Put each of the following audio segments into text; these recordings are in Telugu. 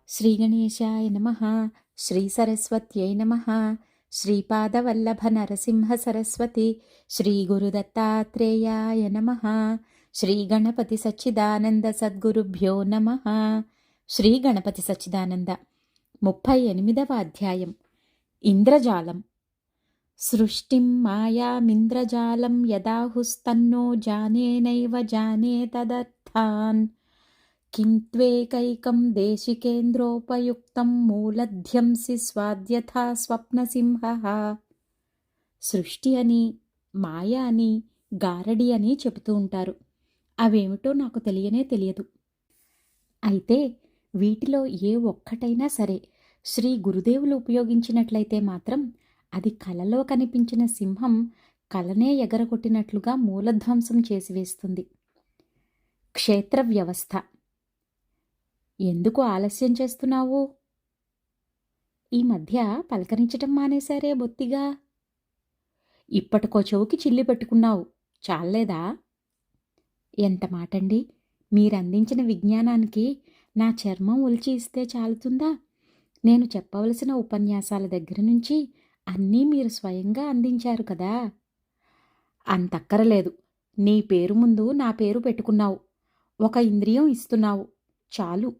శ్రీగణేశాయ నమః. శ్రీసరస్వత్యై నమః. శ్రీపాదవల్లభ నరసింహ సరస్వతి. శ్రీగురుదత్తాత్రేయాయ నమః. శ్రీగణపతి సచ్చిదానంద సద్గురుభ్యో నమః. శ్రీగణపతి సచ్చిదానంద 38వ అధ్యాయం. ఇంద్రజాలం. సృష్టిం మాయామింద్రజాలం యదాహుస్తన్నో జానేనైవ జానే తదర్థాన్ కింత్వేకైకం దేశికేంద్రోపయుక్తం మూలధ్యంసి స్వాద్యథా స్వప్నసింహః. సృష్టి అని, మాయ అని, గారడి అని చెబుతూ ఉంటారు. అవేమిటో నాకు తెలియదు. అయితే వీటిలో ఏ ఒక్కటైనా సరే శ్రీ గురుదేవులు ఉపయోగించినట్లయితే మాత్రం అది కలలో కనిపించిన సింహం కలనే ఎగరగొట్టినట్లుగా మూలధ్వంసం చేసివేస్తుంది. క్షేత్ర వ్యవస్థ. ఎందుకు ఆలస్యం చేస్తున్నావు? ఈ మధ్య పలకరించటం మానేశారే బొత్తిగా. ఇప్పటికో చెవుకి చిల్లి పెట్టుకున్నావు, చాలేదా? ఎంత మాటండి! మీరందించిన విజ్ఞానానికి నా చర్మం ఒలిచి ఇస్తే చాలుతుందా? నేను చెప్పవలసిన ఉపన్యాసాల దగ్గర నుంచి అన్నీ మీరు స్వయంగా అందించారు కదా. అంతక్కరలేదు. నీ పేరు ముందు నా పేరు పెట్టుకున్నావు. ఒక ఇంద్రియం ఇస్తున్నావు, చాలు.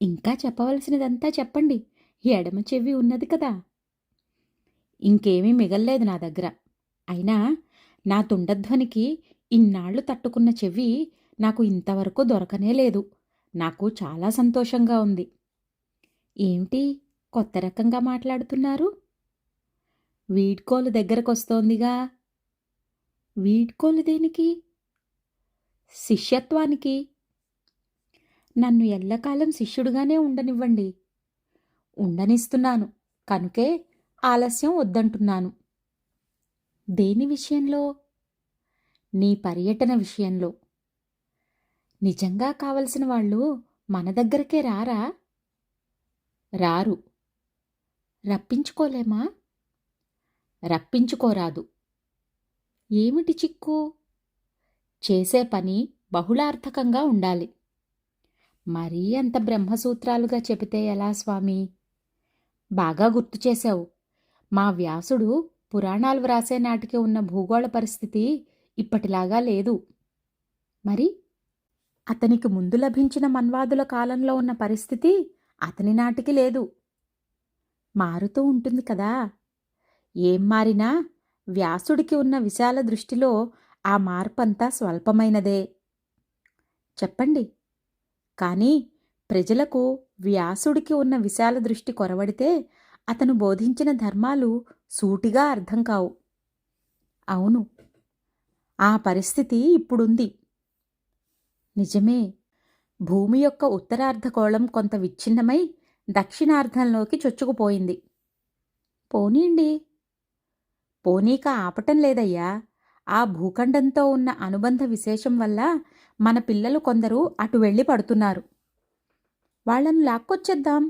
ఇంకా చెప్పవలసినదంతా చెప్పండి. ఎడమ చెవి ఉన్నది కదా. ఇంకేమీ మిగల్లేదు నా దగ్గర. అయినా నా తుండధ్వనికి ఇన్నాళ్లు తట్టుకున్న చెవి నాకు ఇంతవరకు దొరకనే లేదు. నాకు చాలా సంతోషంగా ఉంది. ఏమిటి కొత్త రకంగా మాట్లాడుతున్నారు? వీడ్కోలు దగ్గరకొస్తోందిగా. వీడ్కోలు దేనికి? శిష్యత్వానికి. నన్ను ఎల్లకాలం శిష్యుడుగానే ఉండనివ్వండి. ఉండనిస్తున్నాను కనుకే ఆలస్యం వద్దంటున్నాను. దేని విషయంలో? నీ పర్యటన విషయంలో. నిజంగా కావలసిన వాళ్ళు మన దగ్గరకే రారా? రారు. రప్పించుకోలేమా? రప్పించుకోరాదు. ఏమిటి చిక్కు? చేసే పని బహుళార్థకంగా ఉండాలి. మరీ అంత బ్రహ్మసూత్రాలుగా చెబితే ఎలా స్వామి? బాగా గుర్తు చేశావు. మా వ్యాసుడు పురాణాలు వ్రాసే నాటికి ఉన్న భూగోళ పరిస్థితి ఇప్పటిలాగా లేదు. మరి అతనికి ముందు లభించిన మన్వాదుల కాలంలో ఉన్న పరిస్థితి అతని నాటికి లేదు. మారుతూ ఉంటుంది కదా. ఏం మారినా వ్యాసుడికి ఉన్న విశాల దృష్టిలో ఆ మార్పంతా స్వల్పమైనదే. చెప్పండి. కానీ ప్రజలకు వ్యాసుడికి ఉన్న విశాల దృష్టి కొరవడితే అతను బోధించిన ధర్మాలు సూటిగా అర్థం కావు. అవును, ఆ పరిస్థితి ఇప్పుడుంది. నిజమే. భూమి యొక్క ఉత్తరార్ధగోళం కొంత విచ్ఛిన్నమై దక్షిణార్ధంలోకి చొచ్చుకుపోయింది. పోనీండి. పోనీక ఆపటం లేదయ్యా. ఆ భూఖండంతో ఉన్న అనుబంధ విశేషం వల్ల మన పిల్లలు కొందరు అటు వెళ్ళి పడుతున్నారు. వాళ్లను లాక్కొచ్చేద్దాం.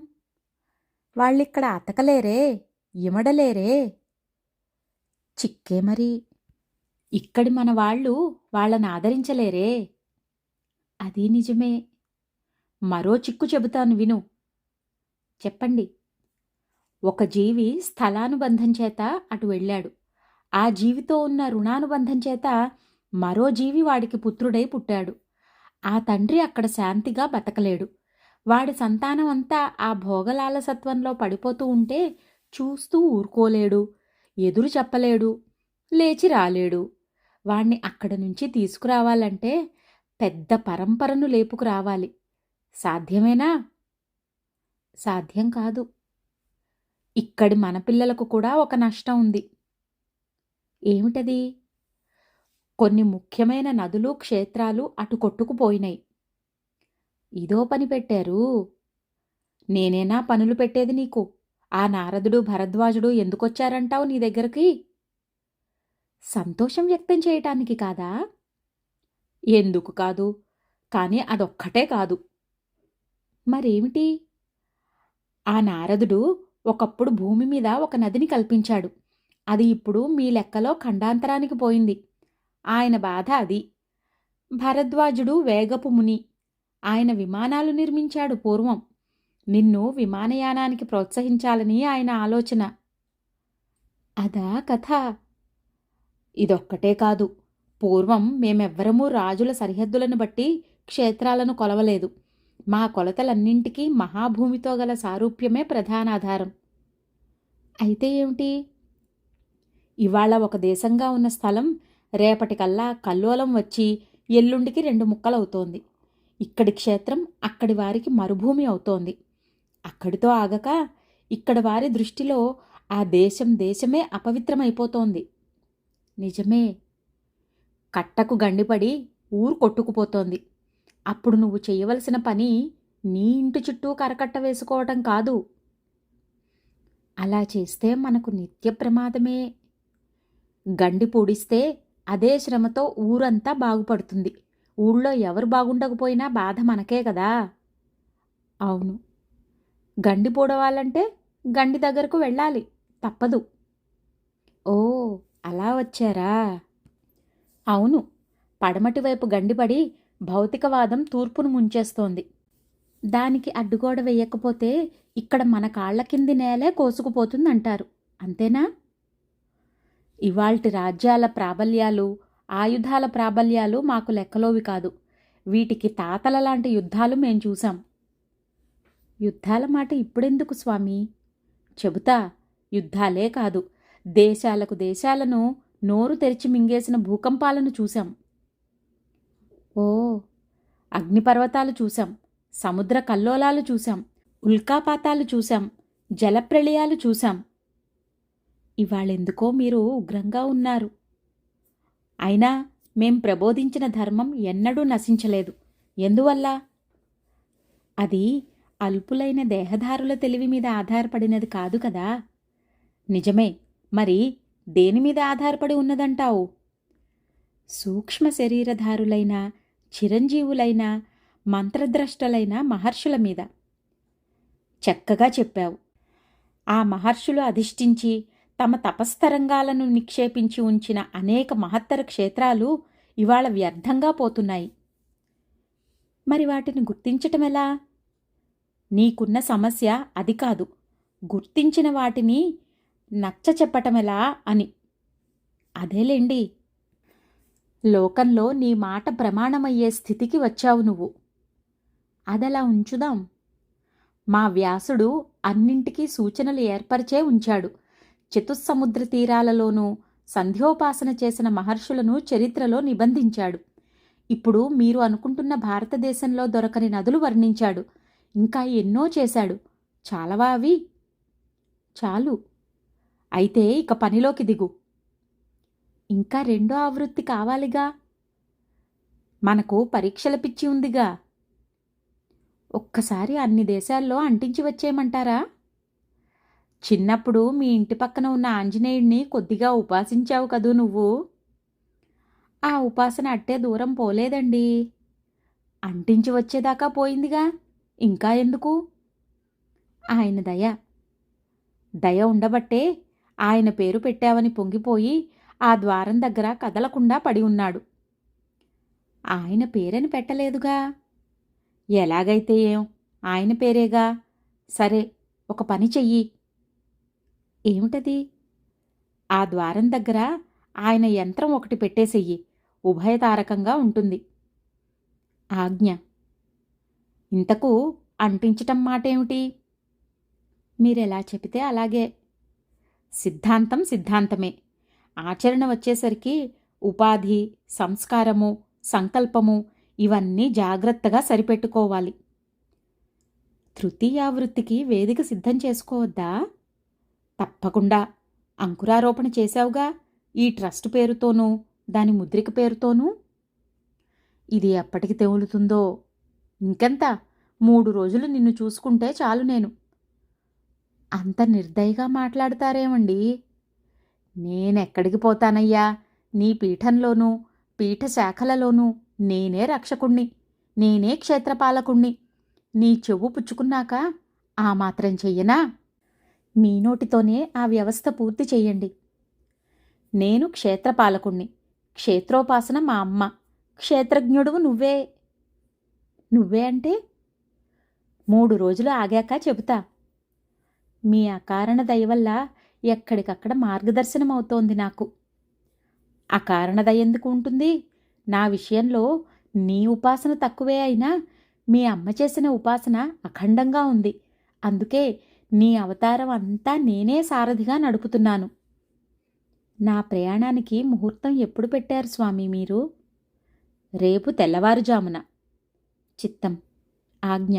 వాళ్ళిక్కడ అతకలేరే, ఇమడలేరే. చిక్కే మరి. ఇక్కడి మన వాళ్ళు వాళ్ళని ఆదరించలేరే. అది నిజమే. మరో చిక్కు చెబుతాను విను. చెప్పండి. ఒక జీవి స్థలానుబంధం చేత అటు వెళ్ళాడు. ఆ జీవితో ఉన్న రుణానుబంధం చేత మరో జీవి వాడికి పుత్రుడై పుట్టాడు. ఆ తండ్రి అక్కడ శాంతిగా బతకలేడు. వాడి సంతానం అంతా ఆ భోగలాలసత్వంలో పడిపోతూ ఉంటే చూస్తూ ఊరుకోలేడు, ఎదురు చెప్పలేడు, లేచి రాలేడు. వాణ్ణి అక్కడి నుంచి తీసుకురావాలంటే పెద్ద పరంపరను లేపుకురావాలి. సాధ్యమేనా? సాధ్యం కాదు. ఇక్కడి మన పిల్లలకు కూడా ఒక నష్టం ఉంది. ఏమిటది? కొన్ని ముఖ్యమైన నదులు, క్షేత్రాలు అటు కొట్టుకుపోయినాయి. ఇదో పని పెట్టారు. నేనేనా పనులు పెట్టేది నీకు? ఆ నారదుడు, భరద్వాజుడు ఎందుకొచ్చారంటావు నీ దగ్గరికి? సంతోషం వ్యక్తం చేయటానికి కాదా? ఎందుకు కాదు? కానీ అదొక్కటే కాదు. మరేమిటి? ఆ నారదుడు ఒకప్పుడు భూమి మీద ఒక నదిని కల్పించాడు. అది ఇప్పుడు మీ లెక్కలో ఖండాంతరానికి పోయింది. ఆయన బాధ అది. భరద్వాజుడు వేగపు ముని. ఆయన విమానాలు నిర్మించాడు పూర్వం. నిన్ను విమానయానానికి ప్రోత్సహించాలని ఆయన ఆలోచన. అదా కథ. ఇదొక్కటే కాదు. పూర్వం మేమెవ్వరమూ రాజుల సరిహద్దులను బట్టి క్షేత్రాలను కొలవలేదు. మా కొలతలన్నింటికీ మహాభూమితో గల సారూప్యమే ప్రధానాధారం. అయితే ఏమిటి? ఇవాళ ఒక దేశంగా ఉన్న స్థలం రేపటికల్లా కల్లోలం వచ్చి ఎల్లుండికి 2 ముక్కలవుతోంది. ఇక్కడి క్షేత్రం అక్కడి వారికి మరుభూమి అవుతోంది. అక్కడితో ఆగక ఇక్కడి వారి దృష్టిలో ఆ దేశమే అపవిత్రమైపోతోంది. నిజమే. కట్టకు గండిపడి ఊరు కొట్టుకుపోతోంది. అప్పుడు నువ్వు చెయ్యవలసిన పని నీ ఇంటి చుట్టూ కరకట్ట వేసుకోవటం కాదు. అలా చేస్తే మనకు నిత్య ప్రమాదమే. గండి పూడిస్తే అదే శ్రమతో ఊరంతా బాగుపడుతుంది. ఊళ్ళో ఎవరు బాగుండకపోయినా బాధ మనకే కదా. అవును. గండి పూడవాలంటే గండి దగ్గరకు వెళ్ళాలి, తప్పదు. ఓ, అలా వచ్చారా? అవును. పడమటి వైపు గండిపడి భౌతికవాదం తూర్పును ముంచేస్తోంది. దానికి అడ్డుగోడ వెయ్యకపోతే ఇక్కడ మన కాళ్ల కింది నేలే కోసుకుపోతుందంటారు. అంతేనా? ఇవాల్టి రాజ్యాల ప్రాబల్యాలు, ఆయుధాల ప్రాబల్యాలు మాకు లెక్కలోవి కాదు. వీటికి తాతల లాంటి యుద్ధాలు మేం చూశాం. యుద్ధాల మాట ఇప్పుడెందుకు స్వామీ? చెబుతా. యుద్ధాలే కాదు, దేశాలకు దేశాలను నోరు తెరిచి మింగేసిన భూకంపాలను చూశాం. ఓ, అగ్నిపర్వతాలు చూశాం, సముద్ర కల్లోలాలు చూశాం, ఉల్కాపాతాలు చూశాం, జలప్రళయాలు చూశాం. ఇవాళెందుకో మీరు ఉగ్రంగా ఉన్నారు. అయినా మేం ప్రబోధించిన ధర్మం ఎన్నడూ నశించలేదు. ఎందువల్ల? అది అల్పులైన దేహదారుల తెలివి మీద ఆధారపడినది కాదు కదా. నిజమే. మరి దేని మీద ఆధారపడి ఉన్నదంటావు? సూక్ష్మ శరీరధారులైన, చిరంజీవులైన, మంత్రద్రష్టలైన మహర్షుల మీద. చక్కగా చెప్పావు. ఆ మహర్షులు అధిష్ఠించి తమ తపస్తరంగాలను నిక్షేపించి ఉంచిన అనేక మహత్తర క్షేత్రాలు ఇవాళ వ్యర్థంగా పోతున్నాయి. మరి వాటిని గుర్తించటమెలా? నీకున్న సమస్య అది కాదు, గుర్తించిన వాటిని నచ్చ చెప్పటమెలా అని. అదేలేండి. లోకంలో నీ మాట ప్రమాణమయ్యే స్థితికి వచ్చావు నువ్వు. అదలా ఉంచుదాం. మా వ్యాసుడు అన్నింటికీ సూచనలు ఏర్పరిచే ఉంచాడు. చతుస్సముద్ర తీరాలలోనూ సంధ్యోపాసన చేసిన మహర్షులను చరిత్రలో నిబంధించాడు. ఇప్పుడు మీరు అనుకుంటున్న భారతదేశంలో దొరకని నదులు వర్ణించాడు. ఇంకా ఎన్నో చేశాడు. చాలవా అవి? చాలు. అయితే ఇక పనిలోకి దిగు. ఇంకా 2వ ఆవృత్తి కావాలిగా. మనకు పరీక్షల పిచ్చి ఉందిగా. ఒక్కసారి అన్ని దేశాల్లో అంటించి వచ్చేయమంటారా? చిన్నప్పుడు మీ ఇంటి పక్కన ఉన్న ఆంజనేయుణ్ణి కొద్దిగా ఉపాసించావు కదూ నువ్వు. ఆ ఉపాసన అట్టే దూరం పోలేదండి. అంటించి వచ్చేదాకా పోయిందిగా, ఇంకా ఎందుకు? ఆయన దయ. దయ ఉండబట్టే ఆయన పేరు పెట్టావని పొంగిపోయి ఆ ద్వారం దగ్గర కదలకుండా పడి ఉన్నాడు. ఆయన పేరని పెట్టలేదుగా. ఎలాగైతే ఏం, ఆయన పేరేగా. సరే, ఒక పని చెయ్యి. ఏమిటది? ఆ ద్వారం దగ్గర ఆయన యంత్రం ఒకటి పెట్టేసెయ్యి. ఉభయతారకంగా ఉంటుంది. ఆజ్ఞ. ఇంతకు అంటించటం మాటేమిటి? మీరెలా చెబితే అలాగే. సిద్ధాంతం సిద్ధాంతమే. ఆచరణ వచ్చేసరికి ఉపాధి, సంస్కారము, సంకల్పము ఇవన్నీ జాగ్రత్తగా సరిపెట్టుకోవాలి. తృతీయావృత్తికి వేదిక సిద్ధం చేసుకోవద్దా? తప్పకుండా. అంకురారోపణ చేశావుగా, ఈ ట్రస్ట్ పేరుతోనూ దాని ముద్రిక పేరుతోనూ. ఇది ఎప్పటికి తెవులుతుందో. ఇంకెంత, 3 రోజులు నిన్ను చూసుకుంటే చాలు నేను. అంత నిర్దయగా మాట్లాడతారేమండి? నేనెక్కడికి పోతానయ్యా? నీ పీఠంలోనూ పీఠ శాఖలలోనూ నేనే రక్షకుణ్ణి, నేనే క్షేత్రపాలకుణ్ణి. నీ చెవు పుచ్చుకున్నాక ఆ మాత్రం చెయ్యనా? మీ నోటితోనే ఆ వ్యవస్థ పూర్తి చెయ్యండి. నేను క్షేత్రపాలకుణ్ణి, క్షేత్రోపాసన మా అమ్మ, క్షేత్రజ్ఞుడువు నువ్వే. నువ్వే అంటే 3 రోజులు ఆగాక చెబుతా. మీ అకారణ దయ వల్ల ఎక్కడికక్కడ మార్గదర్శనం అవుతోంది నాకు. అకారణ దయ ఎందుకు ఉంటుంది? నా విషయంలో నీ ఉపాసన తక్కువే అయినా మీ అమ్మ చేసిన ఉపాసన అఖండంగా ఉంది. అందుకే నీ అవతారం అంతా నేనే సారథిగా నడుపుతున్నాను. నా ప్రయాణానికి ముహూర్తం ఎప్పుడు పెట్టారు స్వామి మీరు? రేపు తెల్లవారుజామున. చిత్తం. ఆజ్ఞ.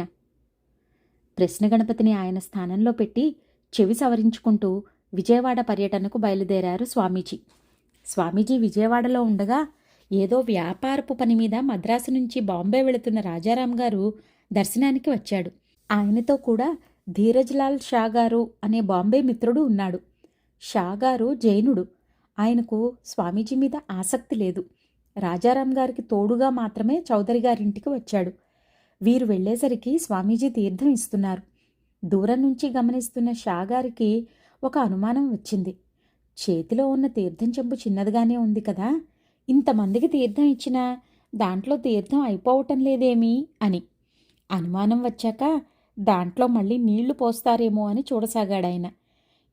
ప్రశ్న గణపతిని ఆయన స్థానంలో పెట్టి చెవి సవరించుకుంటూ విజయవాడ పర్యటనకు బయలుదేరారు స్వామీజీ. స్వామీజీ విజయవాడలో ఉండగా ఏదో వ్యాపారపు పని మీద మద్రాసు నుంచి బాంబే వెళుతున్న రాజారాం గారు దర్శనానికి వచ్చాడు. ఆయనతో కూడా ధీరజ్లాల్ షా గారు అనే బాంబే మిత్రుడు ఉన్నాడు. షా గారు జైనుడు. ఆయనకు స్వామీజీ మీద ఆసక్తి లేదు. రాజారాం గారికి తోడుగా మాత్రమే చౌదరి గారింటికి వచ్చాడు. వీరు వెళ్లేసరికి స్వామీజీ తీర్థం ఇస్తున్నారు. దూరం నుంచి గమనిస్తున్న షా గారికి ఒక అనుమానం వచ్చింది. చేతిలో ఉన్న తీర్థం చెంబు చిన్నదిగానే ఉంది కదా, ఇంతమందికి తీర్థం ఇచ్చినా దాంట్లో తీర్థం అయిపోవటం లేదేమీ అని. అనుమానం వచ్చాక దాంట్లో మళ్ళీ నీళ్లు పోస్తారేమో అని చూడసాగాడాయన.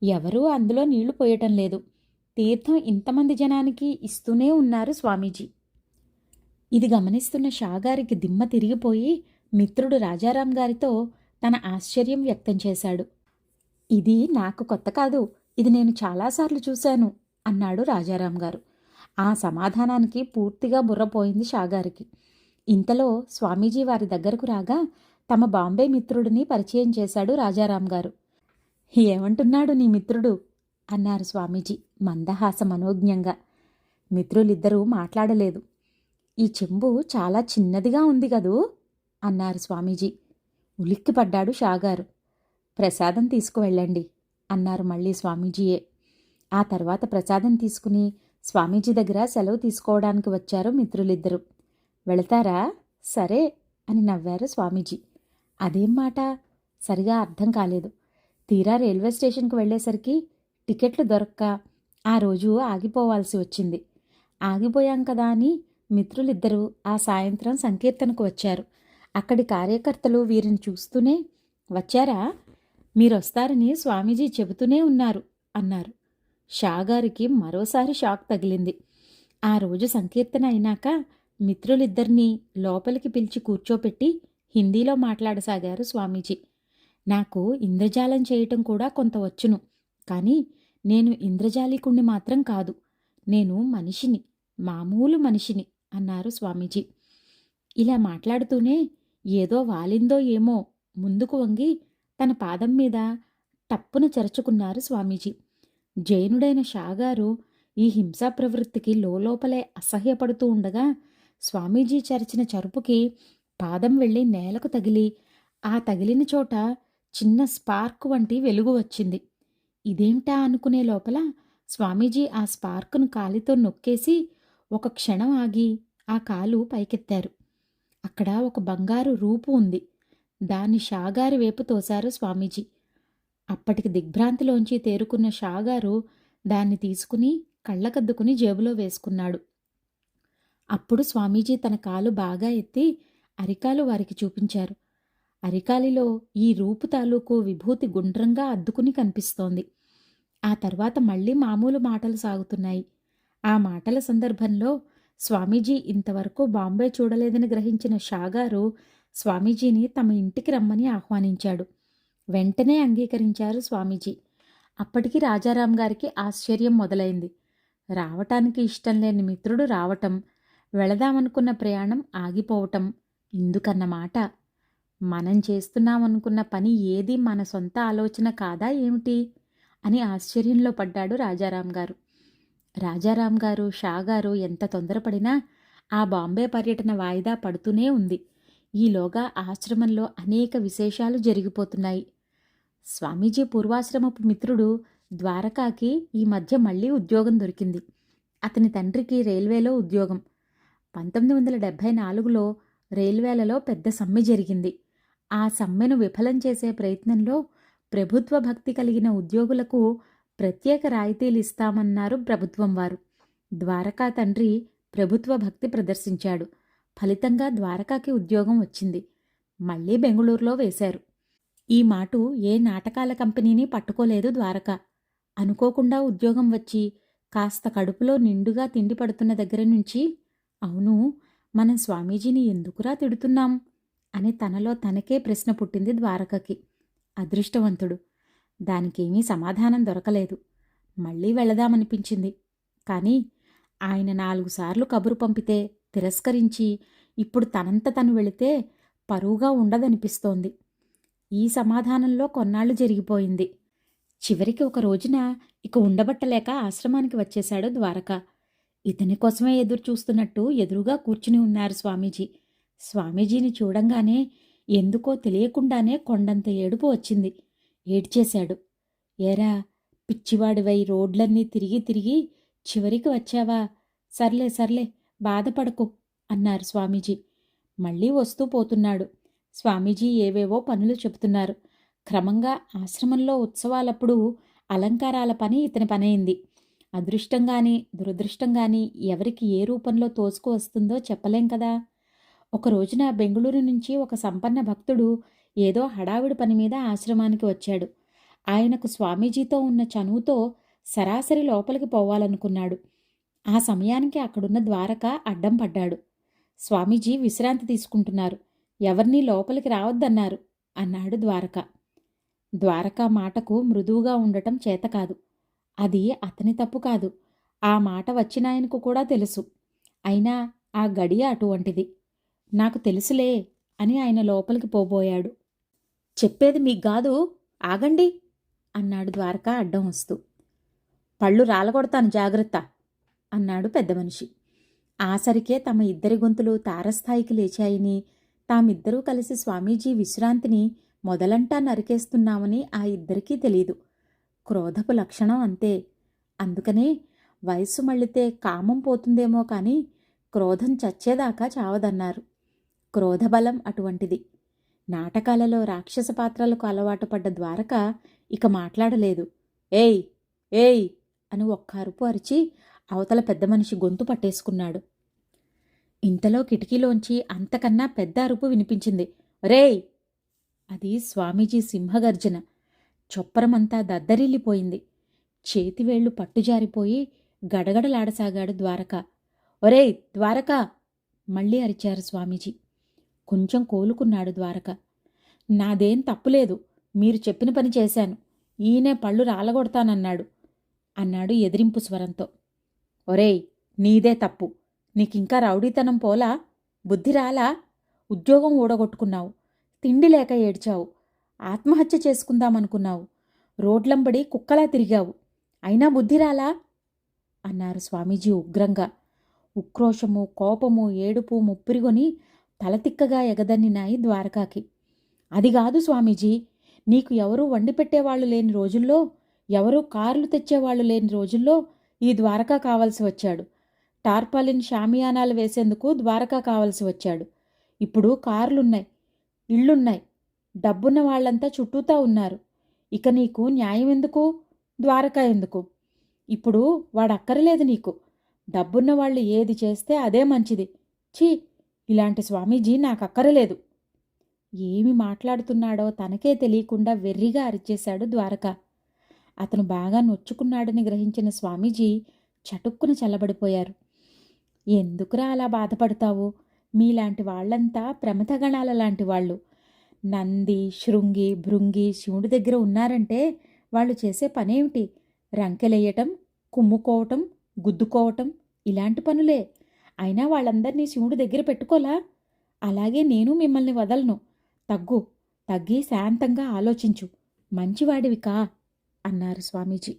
ఎవరూ అందులో నీళ్లు పోయటం లేదు. తీర్థం ఇంతమంది జనానికి ఇస్తూనే ఉన్నారు స్వామీజీ. ఇది గమనిస్తున్న షాగారికి దిమ్మ తిరిగిపోయి మిత్రుడు రాజారాం గారితో తన ఆశ్చర్యం వ్యక్తం చేశాడు. ఇది నాకు కొత్త కాదు, ఇది నేను చాలాసార్లు చూశాను అన్నాడు రాజారాం గారు. ఆ సమాధానానికి పూర్తిగా బుర్రపోయింది షాగారికి. ఇంతలో స్వామీజీ వారి దగ్గరకు రాగా తమ బాంబే మిత్రుడిని పరిచయం చేశాడు రాజారాం గారు. ఏమంటున్నాడు నీ మిత్రుడు అన్నారు స్వామీజీ మందహాస మనోజ్ఞంగా. మిత్రులిద్దరూ మాట్లాడలేదు. ఈ చెంబు చాలా చిన్నదిగా ఉంది కదూ అన్నారు స్వామీజీ. ఉలిక్కిపడ్డాడు షాగారు. ప్రసాదం తీసుకువెళ్ళండి అన్నారు మళ్ళీ స్వామీజీయే. ఆ తర్వాత ప్రసాదం తీసుకుని స్వామీజీ దగ్గర సెలవు తీసుకోవడానికి వచ్చారు మిత్రులిద్దరూ. వెళతారా? సరే అని నవ్వారు స్వామీజీ. అదేం మాట? సరిగా అర్థం కాలేదు. తీరా రైల్వే స్టేషన్కు వెళ్లేసరికి టికెట్లు దొరక్క ఆ రోజు ఆగిపోవాల్సి వచ్చింది. ఆగిపోయాం కదా అని మిత్రులిద్దరూ ఆ సాయంత్రం సంకీర్తనకు వచ్చారు. అక్కడి కార్యకర్తలు వీరిని చూస్తూనే, వచ్చారా? మీరొస్తారని స్వామీజీ చెబుతూనే ఉన్నారు అన్నారు. షాగారికి మరోసారి షాక్ తగిలింది. ఆ రోజు సంకీర్తన అయినాక మిత్రులిద్దరినీ లోపలికి పిలిచి కూర్చోపెట్టి హిందీలో మాట్లాడసాగారు స్వామీజీ. నాకు ఇంద్రజాలం చేయటం కూడా కొంత వచ్చును, కానీ నేను ఇంద్రజాలికుణ్ణి మాత్రం కాదు. నేను మనిషిని, మామూలు మనిషిని అన్నారు స్వామీజీ. ఇలా మాట్లాడుతూనే ఏదో వాలిందో ఏమో ముందుకు వంగి తన పాదం మీద టప్పున చెరచుకున్నారు స్వామీజీ. జైనుడైన షాగారు ఈ హింసా ప్రవృత్తికి లోపలే అసహ్యపడుతూ ఉండగా స్వామీజీ చరిచిన చరుపుకి పాదం వెళ్ళి నేలకు తగిలి ఆ తగిలిన చోట చిన్న స్పార్క్ వంటి వెలుగు వచ్చింది. ఇదేమిటా అనుకునే లోపల స్వామీజీ ఆ స్పార్కును కాలితో నొక్కేసి ఒక క్షణం ఆగి ఆ కాలు పైకెత్తారు. అక్కడ ఒక బంగారు రూపు ఉంది. దాన్ని షాగారి వైపు తోశారు స్వామీజీ. అప్పటికి దిగ్భ్రాంతిలోంచి తేరుకున్న షాగారు దాన్ని తీసుకుని కళ్ళకద్దుకుని జేబులో వేసుకున్నాడు. అప్పుడు స్వామీజీ తన కాలు బాగా ఎత్తి అరికాలు వారికి చూపించారు. అరికాలిలో ఈ రూపు తాలూకు విభూతి గుండ్రంగా అద్దుకుని కనిపిస్తోంది. ఆ తర్వాత మళ్ళీ మామూలు మాటలు సాగుతున్నాయి. ఆ మాటల సందర్భంలో స్వామీజీ ఇంతవరకు బాంబే చూడలేదని గ్రహించిన షాగారు స్వామీజీని తమ ఇంటికి రమ్మని ఆహ్వానించాడు. వెంటనే అంగీకరించారు స్వామీజీ. అప్పటికి రాజారాం గారికి ఆశ్చర్యం మొదలైంది. రావటానికి ఇష్టం లేని మిత్రుడు రావటం, వెళదామనుకున్న ప్రయాణం ఆగిపోవటం ఇందుకన్నమాట. మనం చేస్తున్నామనుకున్న పని ఏది మన సొంత ఆలోచన కాదా ఏమిటి అని ఆశ్చర్యంలో పడ్డాడు రాజారాం గారు. రాజారాం గారు, షాగారు ఎంత తొందరపడినా ఆ బాంబే పర్యటన వాయిదా పడుతూనే ఉంది. ఈలోగా ఆశ్రమంలో అనేక విశేషాలు జరిగిపోతున్నాయి. స్వామీజీ పూర్వాశ్రమపు మిత్రుడు ద్వారకాకి ఈ మధ్య మళ్ళీ ఉద్యోగం దొరికింది. అతని తండ్రికి రైల్వేలో ఉద్యోగం. 1974లో రైల్వేలలో పెద్ద సమ్మె జరిగింది. ఆ సమ్మెను విఫలం చేసే ప్రయత్నంలో ప్రభుత్వ భక్తి కలిగిన ఉద్యోగులకు ప్రత్యేక రాయితీలు ఇస్తామన్నారు ప్రభుత్వం వారు. ద్వారకా తండ్రి ప్రభుత్వ భక్తి ప్రదర్శించాడు. ఫలితంగా ద్వారకాకి ఉద్యోగం వచ్చింది. మళ్ళీ బెంగుళూరులో వేశారు. ఈ మాటు ఏ నాటకాల కంపెనీని పట్టుకోలేదు ద్వారక. అనుకోకుండా ఉద్యోగం వచ్చి కాస్త కడుపులో నిండుగా తిండి పడుతున్న దగ్గర నుంచి అవును, మనం స్వామీజీని ఎందుకురా తిడుతున్నాం అని తనలో తనకే ప్రశ్న పుట్టింది ద్వారకకి. అదృష్టవంతుడు. దానికేమీ సమాధానం దొరకలేదు. మళ్ళీ వెళదామనిపించింది. కానీ ఆయన 4 సార్లు కబురు పంపితే తిరస్కరించి ఇప్పుడు తనంత తను వెళితే పరువుగా ఉండదనిపిస్తోంది. ఈ సమాధానంలో కొన్నాళ్లు జరిగిపోయింది. చివరికి ఒక రోజున ఇక ఉండబట్టలేక ఆశ్రమానికి వచ్చేశాడు ద్వారక. ఇతని కోసమే ఎదురు చూస్తున్నట్టు ఎదురుగా కూర్చుని ఉన్నారు స్వామీజీ. స్వామీజీని చూడంగానే ఎందుకో తెలియకుండానే కొండంత ఏడుపు వచ్చింది. ఏడ్చేశాడు. ఏరా పిచ్చివాడివై రోడ్లన్నీ తిరిగి తిరిగి చివరికి వచ్చావా? సర్లే సర్లే, బాధపడకు అన్నారు స్వామీజీ. మళ్ళీ వస్తూ పోతున్నాడు. స్వామీజీ ఏవేవో పనులు చెబుతున్నారు. క్రమంగా ఆశ్రమంలో ఉత్సవాలప్పుడు అలంకారాల పని ఇతని పనైంది. అదృష్టంగాని దురదృష్టంగాని ఎవరికి ఏ రూపంలో తోసుకు వస్తుందో చెప్పలేం కదా. ఒక రోజున బెంగుళూరు నుంచి ఒక సంపన్న భక్తుడు ఏదో హడావిడి పని మీద ఆశ్రమానికి వచ్చాడు. ఆయనకు స్వామీజీతో ఉన్న చనువుతో సరాసరి లోపలికి పోవాలనుకున్నాడు. ఆ సమయానికి అక్కడున్న ద్వారక అడ్డం పడ్డాడు. స్వామీజీ విశ్రాంతి తీసుకుంటున్నారు, ఎవరినీ లోపలికి రావద్దన్నారు అన్నాడు ద్వారక. ద్వారక మాటకు మృదువుగా ఉండటం చేతకాదు. అది అతని తప్పు కాదు. ఆ మాట వచ్చినాయనకు కూడా తెలుసు. అయినా ఆ గడియ అటువంటిది. నాకు తెలుసులే అని ఆయన లోపలికి పోబోయాడు. చెప్పేది మీకు కాదు, ఆగండి అన్నాడు ద్వారక అడ్డం వస్తూ. పళ్ళు రాలగొడతాను జాగ్రత్త అన్నాడు పెద్ద మనిషి. ఆసరికే తమ ఇద్దరి గొంతులు తారస్థాయికి లేచాయని, తామిద్దరూ కలిసి స్వామీజీ విశ్రాంతిని మొదలంటా నరికేస్తున్నామని ఆ ఇద్దరికీ తెలీదు. క్రోధపు లక్షణం అంతే. అందుకనే వయస్సు మళ్ళితే కామం పోతుందేమో కానీ క్రోధం చచ్చేదాకా చావదన్నారు. క్రోధబలం అటువంటిది. నాటకాలలో రాక్షస పాత్రలకు అలవాటు పడ్డ ద్వారక ఇక మాట్లాడలేదు. ఏయ్ ఏయ్ అని ఒక్క అరుపు అరిచి అవతల పెద్ద మనిషి గొంతు పట్టేసుకున్నాడు. ఇంతలో కిటికీలోంచి అంతకన్నా పెద్ద అరుపు వినిపించింది. రేయ్! అది స్వామీజీ సింహగర్జన. చొప్పరమంతా దద్దరిల్లిపోయింది. చేతివేళ్లు పట్టుజారిపోయి గడగడలాడసాగాడు ద్వారక. ఒరేయ్ ద్వారకా! మళ్ళీ అరిచారు స్వామీజీ. కొంచెం కోలుకున్నాడు ద్వారక. నాదేం తప్పులేదు, మీరు చెప్పిన పని చేశాను. ఈయనే పళ్ళు రాలగొడతానన్నాడు అన్నాడు ఎదిరింపు స్వరంతో. ఒరేయ్, నీదే తప్పు. నీకింకా రౌడీతనం పోలా? బుద్ధి రాలా? ఉద్యోగం ఊడగొట్టుకున్నావు, తిండి లేక ఏడ్చావు, ఆత్మహత్య చేసుకుందామనుకున్నావు, రోడ్లంబడి కుక్కలా తిరిగావు, అయినా బుద్ధి రాలా అన్నారు స్వామీజీ ఉగ్రంగా. ఉక్రోషము, కోపము, ఏడుపు ముప్పిరిగొని తలతిక్కగా ఎగదన్నినాయి ద్వారకాకి. అదిగాదు స్వామీజీ, నీకు ఎవరూ వండి పెట్టేవాళ్లు లేని రోజుల్లో, ఎవరూ కార్లు తెచ్చేవాళ్లు లేని రోజుల్లో ఈ ద్వారకా కావలసి వచ్చాడు. టార్పాలిన్ షామియానాలు వేసేందుకు ద్వారకా కావలసి వచ్చాడు. ఇప్పుడు కార్లున్నాయి, ఇళ్లున్నాయి, డబ్బున్న వాళ్లంతా చుట్టూతా ఉన్నారు. ఇక నీకు న్యాయం ఎందుకు, ద్వారకా ఎందుకు? ఇప్పుడు వాడక్కరలేదు నీకు. డబ్బున్న వాళ్ళు ఏది చేస్తే అదే మంచిది. ఛీ, ఇలాంటి స్వామీజీ నాకక్కరలేదు. ఏమి మాట్లాడుతున్నాడో తనకే తెలియకుండా వెర్రిగా అరిచేశాడు ద్వారక. అతను బాగా నొచ్చుకున్నాడని గ్రహించిన స్వామీజీ చటుక్కున చల్లబడిపోయారు. ఎందుకురా అలా బాధపడతావు? మీలాంటి వాళ్లంతా ప్రమథగణాల లాంటి వాళ్ళు. నంది, శృంగి, భృంగి శివుడి దగ్గర ఉన్నారంటే వాళ్ళు చేసే పనేమిటి? రంకెలెయ్యటం, కుమ్ముకోవటం, గుద్దుకోవటం, ఇలాంటి పనులే. అయినా వాళ్ళందరినీ శివుడి దగ్గర పెట్టుకోలా? అలాగే నేను మిమ్మల్ని వదలను. తగ్గి శాంతంగా ఆలోచించు. మంచివాడివి కా అన్నారు స్వామీజీ.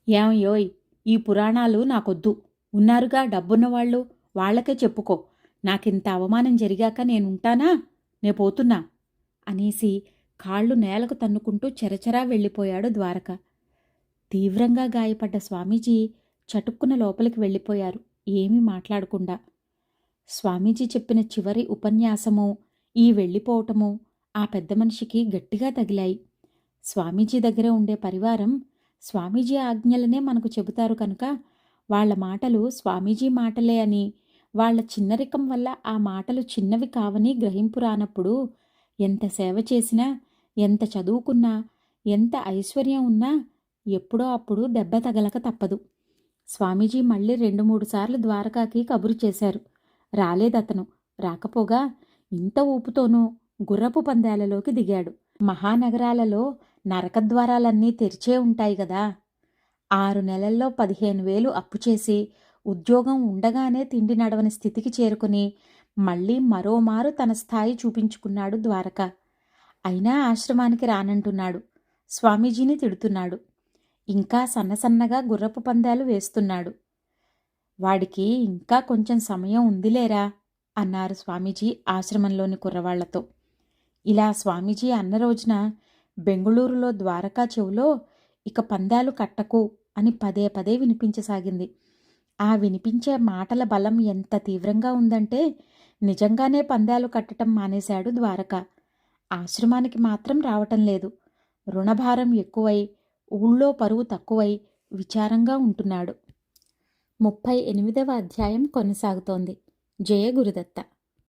ఏమయ్యోయ్, ఈ పురాణాలు నాకొద్దు. ఉన్నారుగా డబ్బున్నవాళ్ళు, వాళ్లకే చెప్పుకో. నాకింత అవమానం జరిగాక నేనుంటానా? నే పోతున్నా అనేసి కాళ్ళు నేలకు తన్నుకుంటూ చెరచెరా వెళ్ళిపోయాడు ద్వారక. తీవ్రంగా గాయపడ్డ స్వామీజీ చటుక్కున లోపలికి వెళ్ళిపోయారు, ఏమీ మాట్లాడకుండా. స్వామీజీ చెప్పిన చివరి ఉపన్యాసము, ఈ వెళ్ళిపోవటము ఆ పెద్ద మనిషికి గట్టిగా తగిలాయి. స్వామీజీ దగ్గర ఉండే పరివారం స్వామీజీ ఆజ్ఞలనే మనకు చెబుతారు కనుక వాళ్ల మాటలు స్వామీజీ మాటలే అని, వాళ్ళ చిన్నరికం వల్ల ఆ మాటలు చిన్నవి కావని గ్రహింపు రానప్పుడు ఎంత సేవ చేసినా, ఎంత చదువుకున్నా, ఎంత ఐశ్వర్యం ఉన్నా ఎప్పుడో అప్పుడు దెబ్బ తగలక తప్పదు. స్వామీజీ మళ్ళీ 2-3 సార్లు ద్వారకాకి కబురు చేశారు. రాలేదతను. రాకపోగా ఇంత ఊపుతోనూ గుర్రపు పందాలలోకి దిగాడు. మహానగరాలలో నరకద్వారాలన్నీ తెరిచే ఉంటాయి గదా! 6 నెలల్లో 15,000 అప్పుచేసి, ఉద్యోగం ఉండగానే తిండి నడవని స్థితికి చేరుకుని, మళ్ళీ మరోమారు తన స్థాయి చూపించుకున్నాడు ద్వారక. అయినా ఆశ్రమానికి రానంటున్నాడు. స్వామీజీని తిడుతున్నాడు. ఇంకా సన్నసన్నగా గుర్రపు పందాలు వేస్తున్నాడు. వాడికి ఇంకా కొంచెం సమయం ఉందిలేరా అన్నారు స్వామీజీ ఆశ్రమంలోని కుర్రవాళ్లతో. ఇలా స్వామీజీ అన్న రోజున బెంగుళూరులో ద్వారకా చెవులో ఇక పందాలు కట్టకు అని పదే పదే వినిపించసాగింది. ఆ వినిపించే మాటల బలం ఎంత తీవ్రంగా ఉందంటే నిజంగానే పందాలు కట్టడం మానేశాడు ద్వారక. ఆశ్రమానికి మాత్రం రావటం లేదు. రుణభారం ఎక్కువై, ఊళ్ళో పరువు తక్కువై విచారంగా ఉంటున్నాడు. 38వ అధ్యాయం కొనసాగుతోంది. జయ గురుదత్త.